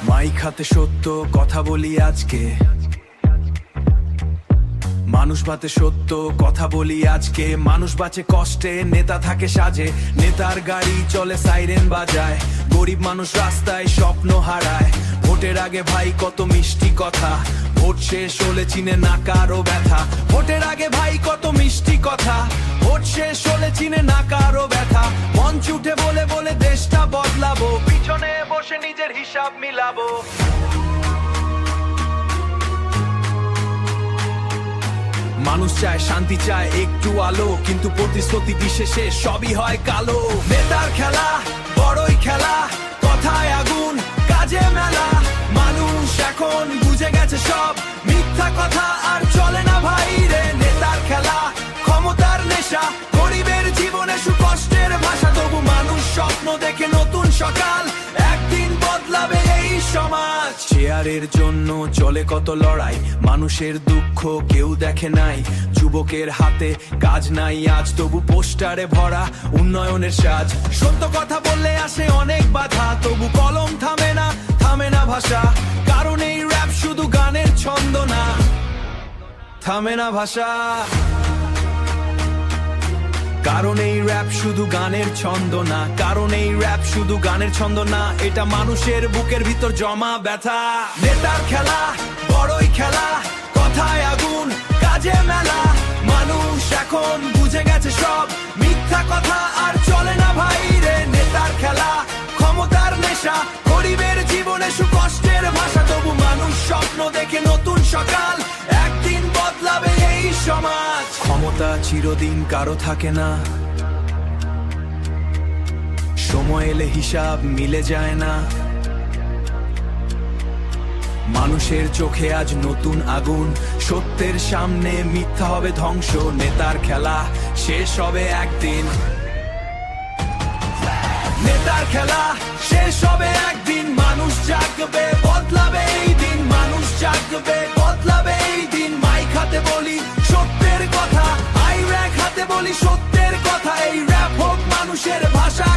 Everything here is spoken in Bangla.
মাইক হাতে সত্য কথা বলি আজকে, মানুষ বাতে সত্য কথা বলি আজকে। মানুষ বাঁচে কষ্টে, নেতা থাকে সাজে, নেতার গাড়ি চলে সাইরেন বাজায়। গরিব মানুষ রাস্তায় স্বপ্ন হারায়। ভোটের আগে ভাই কত মিষ্টি কথা, ভোট শেষ হলে চিনে না কারো ব্যথা। ভোটের আগে ভাই কত মিষ্টি কথা, ভোট শেষ হলে চিনে না কারো ব্যথা। মঞ্চ উঠে বলে বলে দেশটা বদলাবো, পিছনে বসে নিজের হিসাব মিলাবো। মানুষ চায় শান্তি, চায় একটু আলো, কিন্তু প্রতিশ্রুতি বিশেষে সবই হয় কালো। নেতার খেলা বড়ই খেলা, কথায় আগুন কাজে মেলা। মানুষ এখন বুঝে গেছে সব মিথ্যা কথা আর চলে না ভাই রে। নেতার খেলা ক্ষমতার নেশা, গরিবের জীবনে সুকষ্টের ভাষা। তবু মানুষ স্বপ্ন দেখে নতুন সকাল, একদিন বদলাবে এই সমাজ। চেয়ারের জন্য চলে কত লড়াই, মানুষের দুঃখ কেউ দেখে নাই। যুবকের হাতে কাজ নাই আজ, তবু পোস্টারে ভরা উন্নয়নের সাজ। সত্য কথা বললে আসে অনেক বাধা, তবু কলম থামে না, থামে না ভাষা। কারণ এই র‍্যাপ শুধু গানের ছন্দ না, থামে না ভাষা। কারণ এই র‍্যাপ শুধু গানের ছন্দ না, কারণ এই র‍্যাপ শুধু গানের ছন্দ না, এটা মানুষের বুকের ভিতর জমা ব্যথা। নেতার খেলা বড়ই খেলা, কথায় আগুন কাজে মেলা। মানুষ এখন বুঝে গেছে সব মিথ্যা কথা আর চলে না ভাই রে। নেতার খেলা ক্ষমতার নেশা, গরিবের জীবনে সুকষ্টের ভাষা। তবু মানুষ স্বপ্ন দেখে নতুন সকাল, একদিন বদলাবে এই সমাজ। ক্ষমতা চিরদিন কারো থাকে না, সময় এলে হিসাব মিলে যায় না। মানুষের চোখে আজ নতুন আগুন, সত্যের সামনে মিথ্যা হবে ধ্বংস। নেতার খেলা শেষ হবে একদিন, নেতার খেলা শেষ হবে একদিন। মানুষ জাগবে বদলাবে এই দিন, মানুষ জাগবে বদলাবে এই দিন। মাইক হাতে বলি সত্যের কথা, আই র‍্যাক হাতে বলি সত্যের কথা। এই র‍্যাপ হোক মানুষের ভাষা।